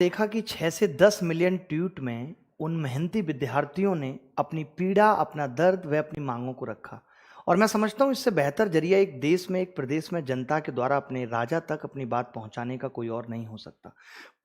देखा कि 6 से 10 मिलियन ट्वीट में उन मेहनती विद्यार्थियों ने अपनी पीड़ा, अपना दर्द व अपनी मांगों को रखा। और मैं समझता हूँ इससे बेहतर जरिया एक देश में, एक प्रदेश में जनता के द्वारा अपने राजा तक अपनी बात पहुंचाने का कोई और नहीं हो सकता।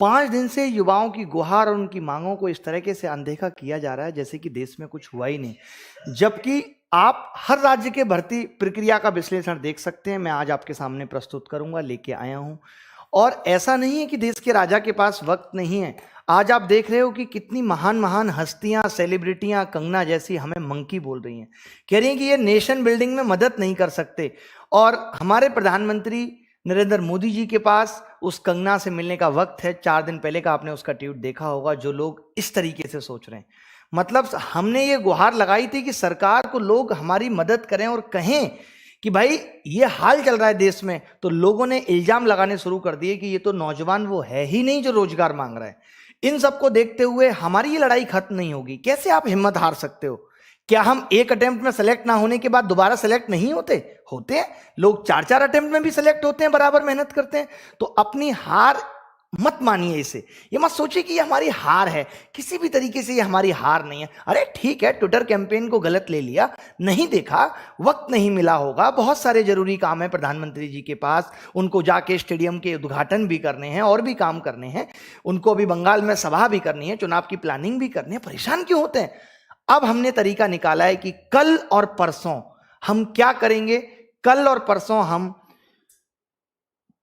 5 दिन से युवाओं की गुहार और उनकी मांगों को इस तरीके से अनदेखा किया जा रहा है जैसे कि देश में कुछ हुआ ही नहीं, जबकि आप हर राज्य के भर्ती प्रक्रिया का विश्लेषण देख सकते हैं। मैं आज आपके सामने प्रस्तुत करूंगा, लेके आया हूं। और ऐसा नहीं है कि देश के राजा के पास वक्त नहीं है। आज आप देख रहे हो कि कितनी महान महान हस्तियां, सेलिब्रिटियां, कंगना जैसी हमें मंकी बोल रही हैं, कह रही हैं कि ये नेशन बिल्डिंग में मदद नहीं कर सकते। और हमारे प्रधानमंत्री नरेंद्र मोदी जी के पास उस कंगना से मिलने का वक्त है। 4 दिन पहले का आपने उसका ट्वीट देखा होगा, जो लोग इस तरीके से सोच रहे हैं। मतलब हमने ये गुहार लगाई थी कि सरकार को लोग हमारी मदद करें और कहें कि भाई ये हाल चल रहा है देश में, तो लोगों ने इल्जाम लगाने शुरू कर दिए कि ये तो नौजवान वो है ही नहीं जो रोजगार मांग रहा है। इन सबको देखते हुए हमारी ये लड़ाई खत्म नहीं होगी। कैसे आप हिम्मत हार सकते हो? क्या हम एक अटेम्प्ट में सेलेक्ट ना होने के बाद दोबारा सेलेक्ट नहीं होते? होते हैं लोग, 4-4 अटेम्प्ट में भी सेलेक्ट होते हैं, बराबर मेहनत करते हैं। तो अपनी हार मत मानिए, इसे ये मत सोचिए कि ये हमारी हार है। किसी भी तरीके से ये हमारी हार नहीं है। अरे ठीक है, ट्विटर कैंपेन को गलत ले लिया, नहीं देखा, वक्त नहीं मिला होगा, बहुत सारे जरूरी काम है प्रधानमंत्री जी के पास। उनको जाके स्टेडियम के उद्घाटन भी करने हैं और भी काम करने हैं, उनको अभी बंगाल में सभा भी करनी है, चुनाव की प्लानिंग भी करनी है। परेशान क्यों होते हैं? अब हमने तरीका निकाला है कि कल और परसों हम क्या करेंगे। कल और परसों हम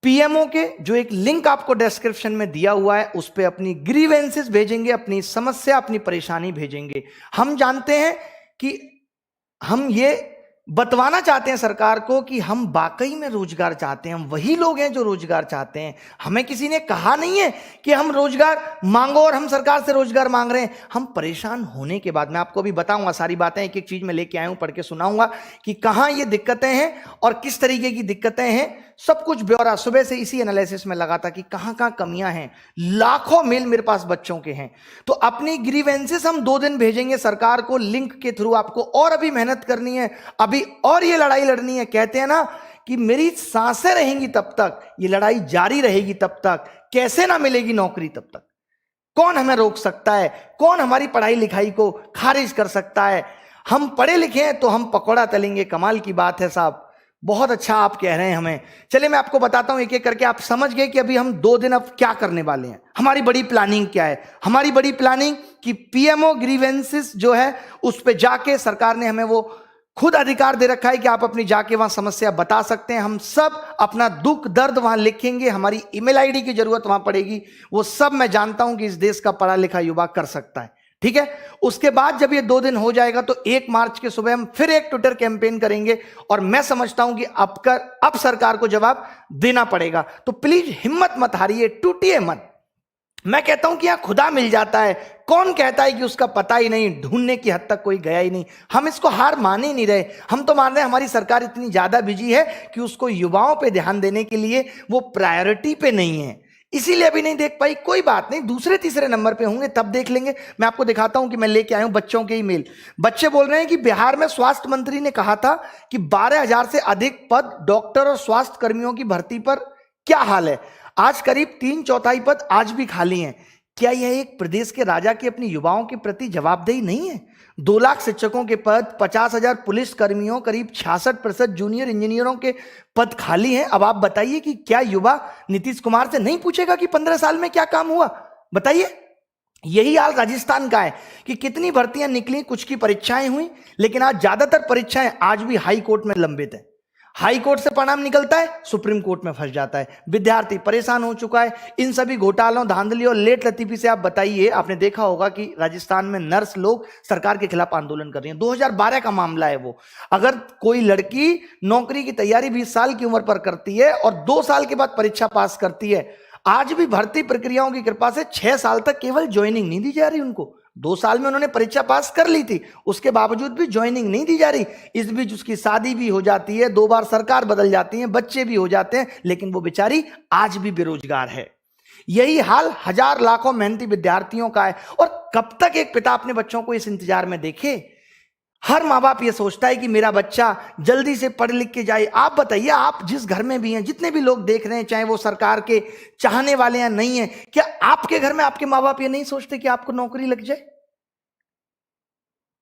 पीएमओ के जो एक लिंक आपको डिस्क्रिप्शन में दिया हुआ है, उस पे अपनी ग्रीवेंसेस भेजेंगे, अपनी समस्या, अपनी परेशानी भेजेंगे। हम जानते हैं कि हम ये बतवाना चाहते हैं सरकार को कि हम वाकई में रोजगार चाहते हैं। हम वही लोग हैं जो रोजगार चाहते हैं। हमें किसी ने कहा नहीं है कि हम रोजगार मांगो और हम सरकार से रोजगार मांग रहे हैं। हम परेशान होने के बाद, मैं आपको भी बताऊंगा सारी बातें, एक एक चीज में लेके आया हूं, पढ़ के सुनाऊंगा कि कहां ये दिक्कतें हैं और किस तरीके की दिक्कतें हैं। सब कुछ ब्यौरा सुबह से इसी एनालिसिस में लगा था कि कहां कहां कमियां हैं। लाखों मेल मेरे पास बच्चों के हैं। तो अपनी ग्रीवेंसेस हम 2 दिन भेजेंगे सरकार को लिंक के थ्रू। आपको और अभी मेहनत करनी है, अभी और ये लड़ाई लड़नी है। कहते हैं ना कि मेरी सांसें रहेंगी तब तक ये लड़ाई जारी रहेगी, तब तक कैसे ना मिलेगी नौकरी तब तक। कौन हमें रोक सकता है? कौन हमारी पढ़ाई लिखाई को खारिज कर सकता है? हम पढ़े लिखे हैं तो हम पकौड़ा तलेंगे। कमाल की बात है साहब, बहुत अच्छा आप कह रहे हैं हमें। चलिए मैं आपको बताता हूं एक एक करके। आप समझ गए कि अभी हम 2 दिन अब क्या करने वाले हैं। हमारी बड़ी प्लानिंग क्या है? हमारी बड़ी प्लानिंग कि पीएमओ ग्रीवेंसेस जो है उस पर जाके, सरकार ने हमें वो खुद अधिकार दे रखा है कि आप अपनी जाके वहां समस्या बता सकते हैं। हम सब अपना दुख दर्द वहां लिखेंगे। हमारी ईमेल आईडी की जरूरत वहां पड़ेगी। वो सब मैं जानता हूं कि इस देश का पढ़ा लिखा युवा कर सकता है। ठीक है, उसके बाद जब ये 2 दिन हो जाएगा तो 1 मार्च के सुबह हम फिर एक ट्विटर कैंपेन करेंगे। और मैं समझता हूं कि अब सरकार को जवाब देना पड़ेगा। तो प्लीज हिम्मत मत हारिए, टूटिए मत। मैं कहता हूं कि यहां खुदा मिल जाता है। कौन कहता है कि उसका पता ही नहीं, ढूंढने की हद तक कोई गया ही नहीं। हम इसको हार मान ही नहीं रहे। हम तो मान रहे हैं हमारी सरकार इतनी ज्यादा बिजी है कि उसको युवाओं पे ध्यान देने के लिए वो प्रायोरिटी पे नहीं है, इसीलिए अभी नहीं देख पाई। कोई बात नहीं, दूसरे तीसरे नंबर पे होंगे तब देख लेंगे। मैं आपको दिखाता हूं कि मैं लेके आया हूं बच्चों के ईमेल। बच्चे बोल रहे हैं कि बिहार में स्वास्थ्य मंत्री ने कहा था कि 12,000 से अधिक पद डॉक्टर और स्वास्थ्य कर्मियों की भर्ती पर क्या हाल है। आज करीब 3/4 पद आज भी खाली हैं। क्या यह एक प्रदेश के राजा की अपनी युवाओं के प्रति जवाबदेही नहीं है? 2 लाख शिक्षकों के पद, 50,000 पुलिस कर्मियों, करीब 66% जूनियर इंजीनियरों के पद खाली हैं। अब आप बताइए कि क्या युवा नीतीश कुमार से नहीं पूछेगा कि 15 साल में क्या काम हुआ? बताइए। यही हाल राजस्थान का है कि कितनी भर्तियां निकली, कुछ की परीक्षाएं हुई, लेकिन आज ज्यादातर परीक्षाएं आज भी हाई कोर्ट में लंबित है। हाई कोर्ट से परिणाम निकलता है, सुप्रीम कोर्ट में फंस जाता है। विद्यार्थी परेशान हो चुका है इन सभी घोटालों, धांधली और लेट लतीफी से। आप बताइए, आपने देखा होगा कि राजस्थान में नर्स लोग सरकार के खिलाफ आंदोलन कर रही हैं। 2012 का मामला है वो। अगर कोई लड़की नौकरी की तैयारी 20 साल की उम्र पर करती है और 2 साल के बाद परीक्षा पास करती है, आज भी भर्ती प्रक्रियाओं की कृपा से 6 साल तक केवल ज्वाइनिंग नहीं दी जा रही उनको। 2 साल में उन्होंने परीक्षा पास कर ली थी, उसके बावजूद भी ज्वाइनिंग नहीं दी जा रही। इस बीच उसकी शादी भी हो जाती है, 2 बार सरकार बदल जाती है, बच्चे भी हो जाते हैं, लेकिन वो बेचारी आज भी बेरोजगार है। यही हाल हजार लाखों मेहनती विद्यार्थियों का है। और कब तक एक पिता अपने बच्चों को इस इंतजार में देखे? हर माँ बाप ये सोचता है कि मेरा बच्चा जल्दी से पढ़ लिख के जाए। आप बताइए, आप जिस घर में भी हैं, जितने भी लोग देख रहे हैं, चाहे वो सरकार के चाहने वाले या नहीं है, क्या आपके घर में आपके माँ बाप ये नहीं सोचते कि आपको नौकरी लग जाए?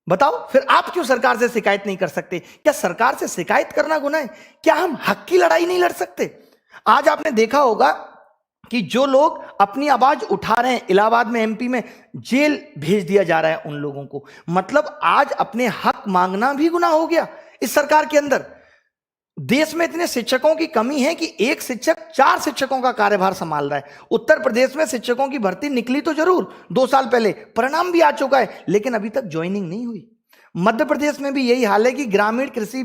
बताओ, फिर आप क्यों सरकार से शिकायत नहीं कर सकते? क्या सरकार से शिकायत करना गुनाह है? क्या हम हक की लड़ाई नहीं लड़ सकते? आज आपने देखा होगा कि जो लोग अपनी आवाज उठा रहे हैं, इलाहाबाद में, एमपी में, जेल भेज दिया जा रहा है उन लोगों को। मतलब आज अपने हक मांगना भी गुनाह हो गया इस सरकार के अंदर। देश में इतने शिक्षकों की कमी है कि एक शिक्षक 4 शिक्षकों का कार्यभार संभाल रहा है। उत्तर प्रदेश में शिक्षकों की भर्ती निकली तो जरूर 2 साल पहले, परिणाम भी आ चुका है, लेकिन अभी तक ज्वाइनिंग नहीं हुई। मध्य प्रदेश में भी यही हाल है कि ग्रामीण कृषि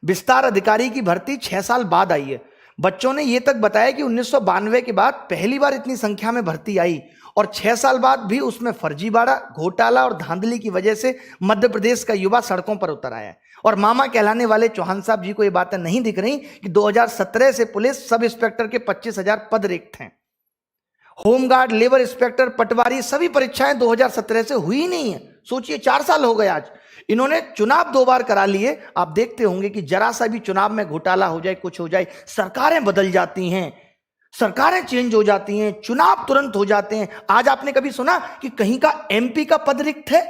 विस्तार अधिकारी की भर्ती 6 साल बाद आई है। बच्चों ने यह तक बताया कि 1992 के बाद पहली बार इतनी संख्या में भर्ती आई, और 6 साल बाद भी उसमें फर्जीवाड़ा, घोटाला और धांधली की वजह से मध्य प्रदेश का युवा सड़कों पर उतर आया है। और मामा कहलाने वाले चौहान साहब जी को ये बातें नहीं दिख रही कि 2017 से पुलिस सब इंस्पेक्टर के 25,000 पद रिक्त हैं। होमगार्ड, लेबर इंस्पेक्टर, पटवारी, सभी परीक्षाएं 2017 से हुई नहीं है। सोचिए, 4 साल हो गए आज। इन्होंने चुनाव 2 बार करा लिए। आप देखते होंगे कि जरा सा भी चुनाव में घोटाला हो जाए, कुछ हो जाए, सरकारें बदल जाती हैं, सरकारें चेंज हो जाती हैं, चुनाव तुरंत हो जाते हैं। आज आपने कभी सुना कि कहीं का एमपी का पद रिक्त है,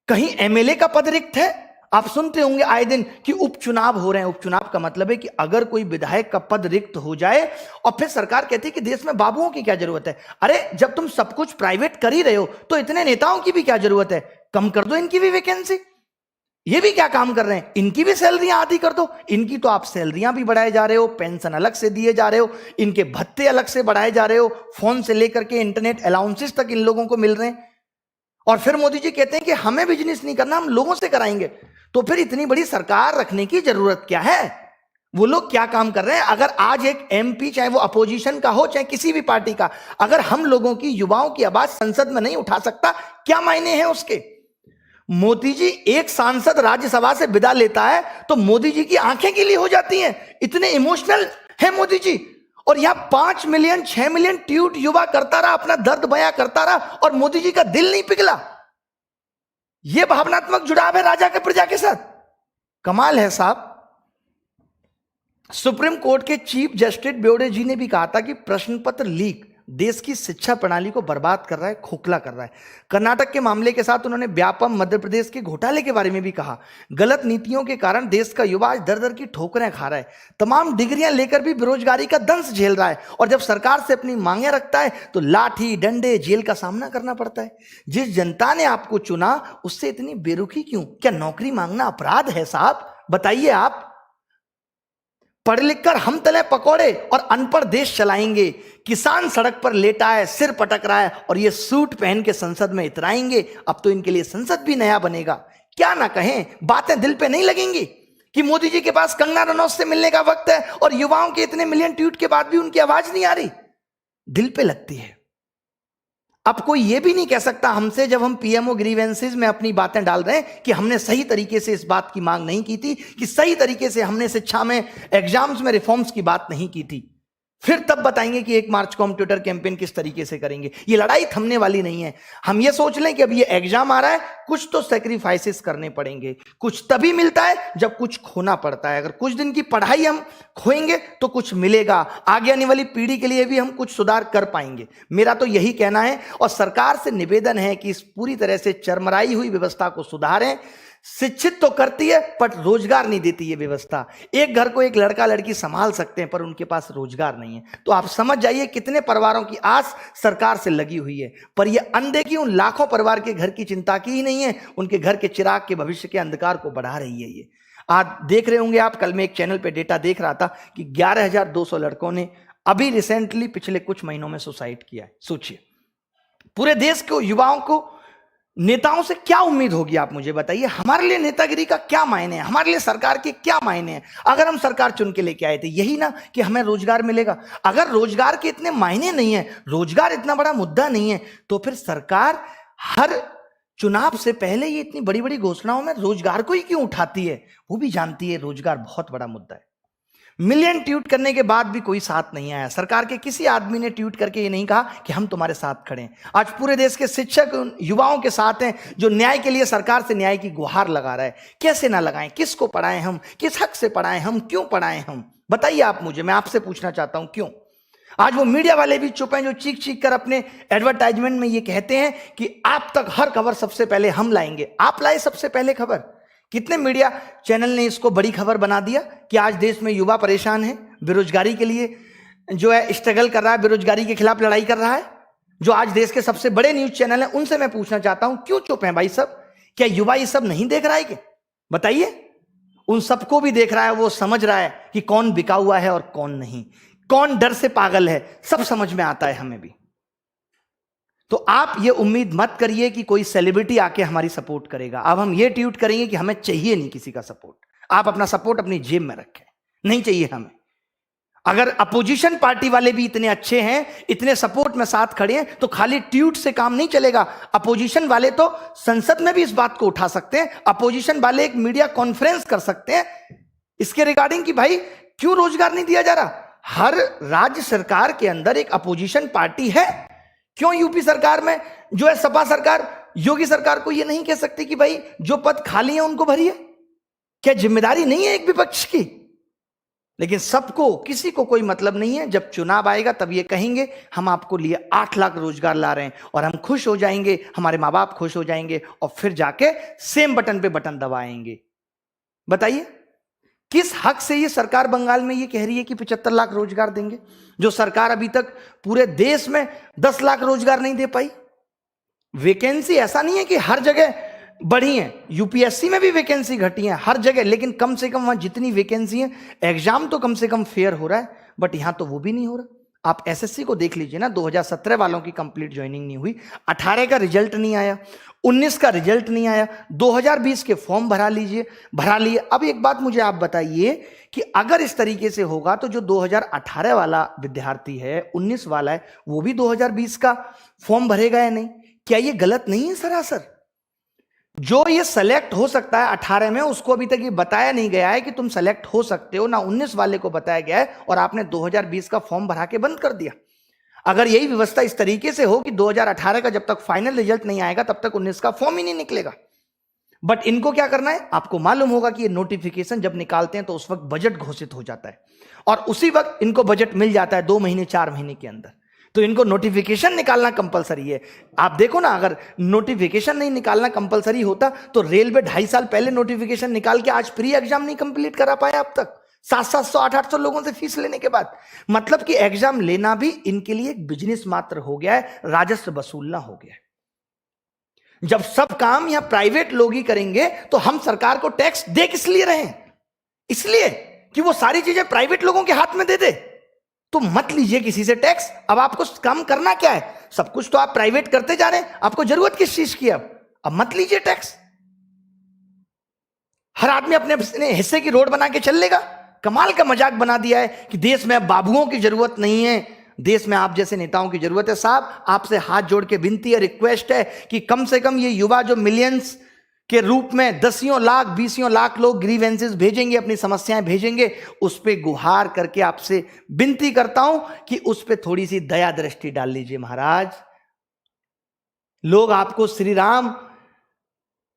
कहीं एमएलए का पद रिक्त है? आप सुनते होंगे आए दिन कि उपचुनाव हो रहे हैं। उपचुनाव का मतलब है कि अगर कोई विधायक का पद रिक्त हो जाए और फिर सरकार कहती है कि देश में बाबुओं की क्या जरूरत है। अरे, जब तुम सब कुछ प्राइवेट कर ही रहे हो तो इतने नेताओं की भी क्या जरूरत है? कम कर दो इनकी भी वैकेंसी। ये भी क्या काम कर रहे हैं? इनकी भी सैलरियां आधी कर दो। इनकी तो आप सैलरियां भी बढ़ाए जा रहे हो, पेंशन अलग से दिए जा रहे हो, इनके भत्ते अलग से बढ़ाए जा रहे हो, फोन से लेकर के इंटरनेट अलाउंसेस तक इन लोगों को मिल रहे हैं। और फिर मोदी जी कहते हैं कि हमें बिजनेस नहीं करना, हम लोगों से कराएंगे। तो फिर इतनी बड़ी सरकार रखने की जरूरत क्या है? वो लोग क्या काम कर रहे हैं? अगर आज एक एमपी, चाहे वो अपोजिशन का हो चाहे किसी भी पार्टी का, अगर हम लोगों की, युवाओं की आवाज संसद में नहीं उठा सकता, क्या मायने हैं उसके? मोदी जी एक सांसद राज्यसभा से विदा लेता है तो मोदी जी की आंखें गीली हो जाती हैं। इतने इमोशनल है मोदी जी। और यहां 5 मिलियन 6 मिलियन ट्वीट युवा करता रहा, अपना दर्द बयां करता रहा, और मोदी जी का दिल नहीं पिघला। यह भावनात्मक जुड़ाव है राजा के प्रजा के साथ। कमाल है साहब। सुप्रीम कोर्ट के चीफ जस्टिस बोबड़े जी ने भी कहा था कि प्रश्न पत्र लीक देश की शिक्षा प्रणाली को बर्बाद कर रहा है, खोखला कर रहा है। कर्नाटक के मामले के साथ उन्होंने व्यापम, मध्य प्रदेश के घोटाले के बारे में भी कहा। गलत नीतियों के कारण देश का युवा आज दर दर की ठोकरें खा रहा है, तमाम डिग्रियां लेकर भी बेरोजगारी का दंश झेल रहा है, और जब सरकार से अपनी मांगे रखता है तो लाठी, डंडे, जेल का सामना करना पड़ता है। जिस जनता ने आपको चुना उससे इतनी बेरुखी क्यों? क्या नौकरी मांगना अपराध है साहब? बताइए आप। पढ़ लिख कर हम तले पकौड़े और अनपढ़ देश चलाएंगे। किसान सड़क पर लेटा है, सिर पटक रहा है, और ये सूट पहन के संसद में इतराएंगे। अब तो इनके लिए संसद भी नया बनेगा। क्या ना कहें, बातें दिल पे नहीं लगेंगी कि मोदी जी के पास कंगना रनौत से मिलने का वक्त है और युवाओं के इतने मिलियन ट्वीट के बाद भी उनकी आवाज नहीं आ रही? दिल पे लगती है। अब कोई ये भी नहीं कह सकता हमसे, जब हम पीएमओ ग्रीवेंसेस में अपनी बातें डाल रहे हैं, कि हमने सही तरीके से इस बात की मांग नहीं की थी, कि सही तरीके से हमने शिक्षा में, एग्जाम्स में रिफॉर्म्स की बात नहीं की थी। फिर तब बताएंगे कि 1 मार्च को हम ट्विटर कैंपेन किस तरीके से करेंगे। ये लड़ाई थमने वाली नहीं है। हम ये सोच लें कि अब ये एग्जाम आ रहा है, कुछ तो सैक्रिफाइसेस करने पड़ेंगे। कुछ तभी मिलता है जब कुछ खोना पड़ता है। अगर कुछ दिन की पढ़ाई हम खोएंगे तो कुछ मिलेगा। आगे आने वाली पीढ़ी के लिए भी हम कुछ सुधार कर पाएंगे। मेरा तो यही कहना है, और सरकार से निवेदन है कि इस पूरी तरह से चरमराई हुई व्यवस्था को सुधारें। शिक्षित तो करती है पर रोजगार नहीं देती ये व्यवस्था। एक घर को एक लड़का लड़की संभाल सकते हैं पर उनके पास रोजगार नहीं है। तो आप समझ जाइए कितने परिवारों की आस सरकार से लगी हुई है, पर ये अनदेखी उन लाखों परिवार के घर की चिंता की ही नहीं है, उनके घर के चिराग के भविष्य के अंधकार को बढ़ा रही है। ये आज देख रहे होंगे आप, कल मैं एक चैनल पे डेटा देख रहा था कि 11,200 लड़कों ने अभी रिसेंटली पिछले कुछ महीनों में सुसाइड किया है। सोचिए, पूरे देश को, युवाओं को नेताओं से क्या उम्मीद होगी? आप मुझे बताइए। हमारे लिए नेतागिरी का क्या मायने है? हमारे लिए सरकार के क्या मायने हैं? अगर हम सरकार चुन के लेके आए थे, यही ना कि हमें रोजगार मिलेगा। अगर रोजगार के इतने मायने नहीं है, रोजगार इतना बड़ा मुद्दा नहीं है, तो फिर सरकार हर चुनाव से पहले ये इतनी बड़ी बड़ी घोषणाओं में रोजगार को ही क्यों उठाती है? वो भी जानती है रोजगार बहुत बड़ा मुद्दा है। मिलियन ट्वीट करने के बाद भी कोई साथ नहीं आया। सरकार के किसी आदमी ने ट्वीट करके ये नहीं कहा कि हम तुम्हारे साथ खड़े हैं। आज पूरे देश के शिक्षक उन युवाओं के साथ हैं जो न्याय के लिए सरकार से न्याय की गुहार लगा रहा है। कैसे ना लगाएं, किसको पढ़ाएं हम, किस हक से पढ़ाएं हम, क्यों पढ़ाएं हम, बताइए आप मुझे। मैं आपसे पूछना चाहता हूं क्यों। आज वो मीडिया वाले भी चुप हैं जो चीख चीख कर अपने एडवर्टाइजमेंट में ये कहते हैं कि आप तक हर खबर सबसे पहले हम लाएंगे। आप लाए सबसे पहले खबर। कितने मीडिया चैनल ने इसको बड़ी खबर बना दिया कि आज देश में युवा परेशान है, बेरोजगारी के लिए जो है स्ट्रगल कर रहा है, बेरोजगारी के खिलाफ लड़ाई कर रहा है। जो आज देश के सबसे बड़े न्यूज चैनल हैं, उनसे मैं पूछना चाहता हूं क्यों चुप हैं भाई सब। क्या युवा ये सब नहीं देख रहा है? क्या बताइए। उन सबको भी देख रहा है, वो समझ रहा है कि कौन बिका हुआ है और कौन नहीं, कौन डर से पागल है, सब समझ में आता है हमें भी। तो आप ये उम्मीद मत करिए कि कोई सेलिब्रिटी आके हमारी सपोर्ट करेगा। अब हम ये ट्वीट करेंगे कि हमें चाहिए नहीं किसी का सपोर्ट। आप अपना सपोर्ट अपनी जेब में रखें, नहीं चाहिए हमें। अगर अपोजिशन पार्टी वाले भी इतने अच्छे हैं, इतने सपोर्ट में साथ खड़े हैं, तो खाली ट्वीट से काम नहीं चलेगा। अपोजिशन वाले तो संसद में भी इस बात को उठा सकते हैं। अपोजिशन वाले एक मीडिया कॉन्फ्रेंस कर सकते हैं इसके रिगार्डिंग कि भाई क्यों रोजगार नहीं दिया जा रहा। हर राज्य सरकार के अंदर एक अपोजिशन पार्टी है। क्यों यूपी सरकार में जो है सपा सरकार, योगी सरकार को यह नहीं कह सकती कि भाई जो पद खाली है उनको भरिए? क्या जिम्मेदारी नहीं है एक विपक्ष की? लेकिन सबको, किसी को कोई मतलब नहीं है। जब चुनाव आएगा तब ये कहेंगे हम आपको लिए 8 लाख रोजगार ला रहे हैं और हम खुश हो जाएंगे, हमारे माँ बाप खुश हो जाएंगे और फिर जाके सेम बटन पे बटन दबाएंगे। बताइए किस हक से ये सरकार बंगाल में ये कह रही है कि 75 लाख रोजगार देंगे, जो सरकार अभी तक पूरे देश में 10 लाख रोजगार नहीं दे पाई। वैकेंसी ऐसा नहीं है कि हर जगह बढ़ी है, यूपीएससी में भी वैकेंसी घटी है हर जगह, लेकिन कम से कम वहां जितनी वैकेंसी है एग्जाम तो कम से कम फेयर हो रहा है, बट यहां तो वो भी नहीं हो रहा। आप एसएससी को देख लीजिए ना, 2017 वालों की कंप्लीट ज्वाइनिंग नहीं हुई, 18 का रिजल्ट नहीं आया, 19 का रिजल्ट नहीं आया, 2020 के फॉर्म भरा लिए। अब एक बात मुझे आप बताइए कि अगर इस तरीके से होगा तो जो 2018 वाला विद्यार्थी है, 19 वाला है, वो भी 2020 का फॉर्म भरेगा या नहीं? क्या ये गलत नहीं है सरासर? जो ये सेलेक्ट हो सकता है 18 में, उसको अभी तक ये बताया नहीं गया है कि तुम सेलेक्ट हो सकते हो ना, 19 वाले को बताया गया है और आपने 2020 का फॉर्म भरा के बंद कर दिया। अगर यही व्यवस्था इस तरीके से हो कि 2018 का जब तक फाइनल रिजल्ट नहीं आएगा तब तक 19 का फॉर्म ही नहीं निकलेगा। बट इनको क्या करना है, आपको मालूम होगा कि ये नोटिफिकेशन जब निकालते हैं तो उस वक्त बजट घोषित हो जाता है और उसी वक्त इनको बजट मिल जाता है 2 महीने 4 महीने के अंदर। तो इनको नोटिफिकेशन निकालना कंपलसरी है। आप देखो ना, अगर नोटिफिकेशन नहीं निकालना कंपलसरी होता तो रेलवे 2.5 साल पहले नोटिफिकेशन निकाल के आज प्री एग्जाम नहीं कंप्लीट करा पाया अब तक, 700 800 लोगों से फीस लेने के बाद। मतलब कि एग्जाम लेना भी इनके लिए एक बिजनेस मात्र हो गया है, राजस्व वसूलना हो गया है। जब सब काम यहां प्राइवेट लोग ही करेंगे तो हम सरकार को टैक्स दे किस लिए रहे हैं? इसलिए कि वो सारी चीजें प्राइवेट लोगों के हाथ में दे दे। तो मत लीजिए किसी से टैक्स। अब आपको काम करना क्या है? सब कुछ तो आप प्राइवेट करते जा रहे हैं, आपको जरूरत किस चीज की? अब मत लीजिए टैक्स। हर आदमी अपने हिस्से की रोड बना के चल लेगा। कमाल का मजाक बना दिया है कि देश में अब बाबुओं की जरूरत नहीं है, देश में आप जैसे नेताओं की जरूरत है। साहब, आपसे हाथ जोड़ के विनती है, रिक्वेस्ट है कि कम से कम ये युवा जो मिलियंस के रूप में 10 लाख 20 लाख लोग ग्रीवेंसेस भेजेंगे, अपनी समस्याएं भेजेंगे, उस पर गुहार करके आपसे विनती करता हूं कि उस पर थोड़ी सी दया दृष्टि डाल लीजिए महाराज। लोग आपको श्री राम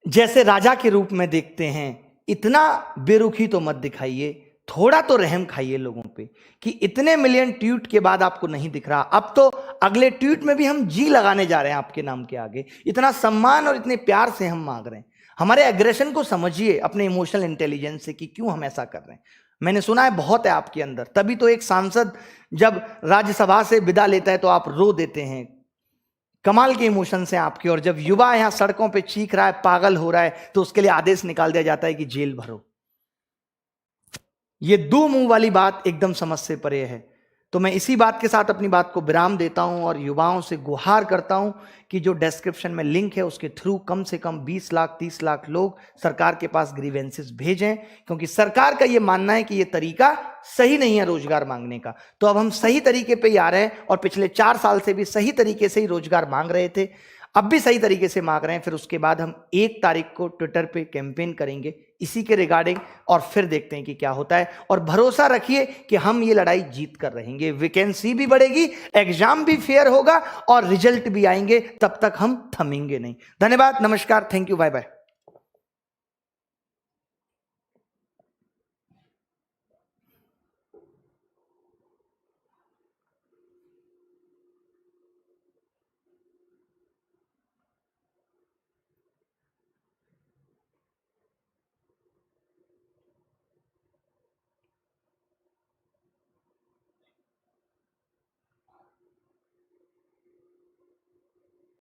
जैसे राजा के रूप में देखते हैं, इतना बेरुखी तो मत दिखाइए, थोड़ा तो रहम खाइए लोगों पे कि इतने मिलियन ट्वीट के बाद आपको नहीं दिख रहा। अब तो अगले ट्वीट में भी हम जी लगाने जा रहे हैं आपके नाम के आगे। इतना सम्मान और इतने प्यार से हम मांग रहे हैं। हमारे एग्रेशन को समझिए अपने इमोशनल इंटेलिजेंस से कि क्यों हम ऐसा कर रहे हैं। मैंने सुना है बहुत है आपके अंदर, तभी तो एक सांसद जब राज्यसभा से विदा लेता है तो आप रो देते हैं। कमाल के इमोशंस हैं आपके। और जब युवा यहां सड़कों पे चीख रहा है, पागल हो रहा है, तो उसके लिए आदेश निकाल दिया जाता है कि जेल भरो। ये दो मुंह वाली बात एकदम समझ से परे है। तो मैं इसी बात के साथ अपनी बात को विराम देता हूं और युवाओं से गुहार करता हूं कि जो डिस्क्रिप्शन में लिंक है उसके थ्रू कम से कम 20 लाख 30 लाख लोग सरकार के पास ग्रीवेंसेस भेजें, क्योंकि सरकार का यह मानना है कि यह तरीका सही नहीं है रोजगार मांगने का। तो अब हम सही तरीके पे ही आ रहे हैं और पिछले 4 साल से भी सही तरीके से ही रोजगार मांग रहे थे, अब भी सही तरीके से मांग रहे हैं। फिर उसके बाद हम 1 तारीख को ट्विटर पे कैंपेन करेंगे इसी के रिगार्डिंग, और फिर देखते हैं कि क्या होता है। और भरोसा रखिए कि हम ये लड़ाई जीत कर रहेंगे, वैकेंसी भी बढ़ेगी, एग्जाम भी फेयर होगा और रिजल्ट भी आएंगे, तब तक हम थमेंगे नहीं। धन्यवाद, नमस्कार, थैंक यू, बाय बाय।